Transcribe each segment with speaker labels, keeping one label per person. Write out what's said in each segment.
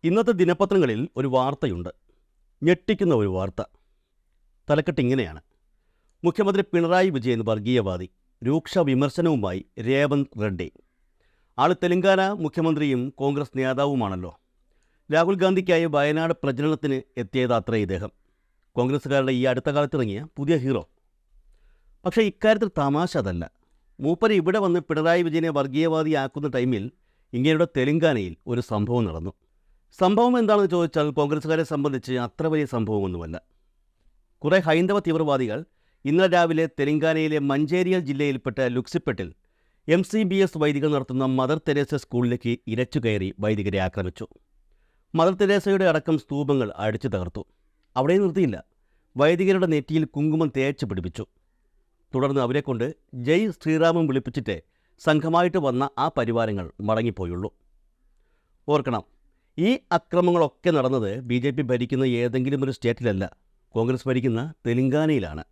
Speaker 1: ഇന്നത്തെ ദിനപത്രങ്ങളിൽ ഒരു വാർത്തയുണ്ട്. ഞെട്ടിക്കുന്ന ഒരു വാർത്ത. തലക്കെട്ട് ഇങ്ങനെയാണ്: മുഖ്യമന്ത്രി പിണറായി വിജയൻ വർഗീയവാദി, രൂക്ഷ വിമർശനവുമായി രേവന്ത് റെഡ്ഡി. ആൾ തെലങ്കാന മുഖ്യമന്ത്രിയും കോൺഗ്രസ് നേതാവുമാണല്ലോ. രാഹുൽ ഗാന്ധിക്കായി വയനാട് പ്രചരണത്തിന് എത്തിയതാത്രേ ഇദ്ദേഹം. കോൺഗ്രസ്സുകാരുടെ ഈ അടുത്ത കാലത്തിറങ്ങിയ പുതിയ ഹീറോ. പക്ഷേ ഇക്കാര്യത്തിൽ തമാശ അതല്ല. മൂപ്പര് ഇവിടെ വന്ന് പിണറായി വിജയനെ വർഗീയവാദിയാക്കുന്ന ടൈമിൽ ഇങ്ങനെയുടെ തെലങ്കാനയിൽ ഒരു സംഭവം നടന്നു. സംഭവം എന്താണെന്ന് ചോദിച്ചാൽ കോൺഗ്രസ്സുകാരെ സംബന്ധിച്ച് അത്ര വലിയ സംഭവമൊന്നുമല്ല. കുറേ ഹൈന്ദവ തീവ്രവാദികൾ ഇന്നലെ രാവിലെ തെലങ്കാനയിലെ മഞ്ചേരിയൽ ജില്ലയിൽപ്പെട്ട ലുക്സിപ്പെട്ടിൽ MCBS വൈദികർ നടത്തുന്ന മദർ തെരേസ സ്കൂളിലേക്ക് ഇരച്ചുകയറി വൈദികരെ ആക്രമിച്ചു. മദർ തെരേസയുടെ അടക്കം സ്തൂപങ്ങൾ അടിച്ചു തകർത്തു. അവിടെ നിർത്തിയില്ല. വൈദികരുടെ നെറ്റിയിൽ കുങ്കുമം തേച്ച് പിടിപ്പിച്ചു. തുടർന്ന് അവരെക്കൊണ്ട് ജയ് ശ്രീറാമം വിളിപ്പിച്ചിട്ട് സംഘമായിട്ട് വന്ന ആ പരിവാരങ്ങൾ മടങ്ങിപ്പോയുള്ളൂ. ഓർക്കണം, ഈ അക്രമങ്ങളൊക്കെ നടന്നത് BJP ഭരിക്കുന്ന ഏതെങ്കിലും ഒരു സ്റ്റേറ്റിലല്ല, കോൺഗ്രസ് ഭരിക്കുന്ന തെലങ്കാനയിലാണ്.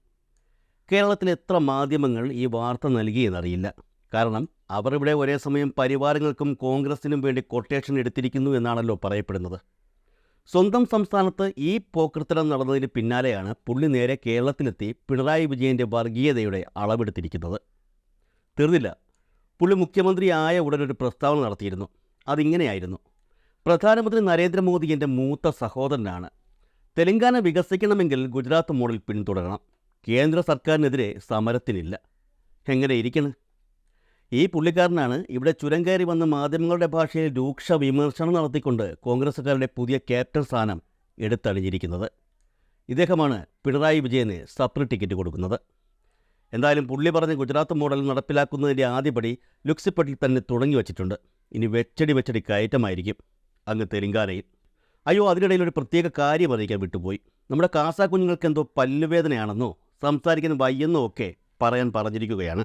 Speaker 1: കേരളത്തിൽ എത്ര മാധ്യമങ്ങൾ ഈ വാർത്ത നൽകിയെന്നറിയില്ല. കാരണം അവർ ഇവിടെ ഒരേ സമയം പരിവാരങ്ങൾക്കും കോൺഗ്രസിനും വേണ്ടി കൊട്ടേഷൻ എടുത്തിരിക്കുന്നു എന്നാണല്ലോ പറയപ്പെടുന്നത്. സ്വന്തം സംസ്ഥാനത്ത് ഈ പോക്കൃത്തരം നടന്നതിന് പിന്നാലെയാണ് പുള്ളി നേരെ കേരളത്തിലെത്തി പിണറായി വിജയൻ്റെ വർഗീയതയുടെ അളവെടുത്തിരിക്കുന്നത്. തീർന്നില്ല. പുള്ളി മുഖ്യമന്ത്രിയായ ഉടനൊരു പ്രസ്താവന നടത്തിയിരുന്നു. അതിങ്ങനെയായിരുന്നു: പ്രധാനമന്ത്രി നരേന്ദ്രമോദി എൻ്റെ മൂത്ത സഹോദരനാണ്. തെലങ്കാന വികസിക്കണമെങ്കിൽ ഗുജറാത്ത് മോഡൽ പിന്തുടരണം. കേന്ദ്ര സർക്കാരിനെതിരെ സമരത്തിനില്ല. എങ്ങനെ ഇരിക്കണം? ഈ പുള്ളിക്കാരനാണ് ഇവിടെ ചുരം കയറി വന്ന മാധ്യമങ്ങളുടെ ഭാഷയിൽ രൂക്ഷ വിമർശനം നടത്തിക്കൊണ്ട് കോൺഗ്രസ്സുകാരുടെ പുതിയ ക്യാപ്റ്റൻ സ്ഥാനം എടുത്തണിഞ്ഞിരിക്കുന്നത്. ഇദ്ദേഹമാണ് പിണറായി വിജയന് സെപ്പറേറ്റ് ടിക്കറ്റ് കൊടുക്കുന്നത്. എന്തായാലും പുള്ളി പറഞ്ഞ് ഗുജറാത്ത് മോഡൽ നടപ്പിലാക്കുന്നതിൻ്റെ ആദ്യപടി ലുക്സിപ്പെട്ടിൽ തന്നെ തുടങ്ങി വച്ചിട്ടുണ്ട്. ഇനി വെച്ചടി കയറ്റമായിരിക്കും അങ്ങ് തെലങ്കാനയിൽ. അയ്യോ, അതിനിടയിൽ ഒരു പ്രത്യേക കാര്യം അറിയിക്കാൻ വിട്ടുപോയി. നമ്മുടെ കാസാ കുഞ്ഞുങ്ങൾക്ക് എന്തോ പല്ലുവേദനയാണെന്നോ സംസാരിക്കാൻ വയ്യെന്നോ ഒക്കെ പറഞ്ഞിരിക്കുകയാണ്.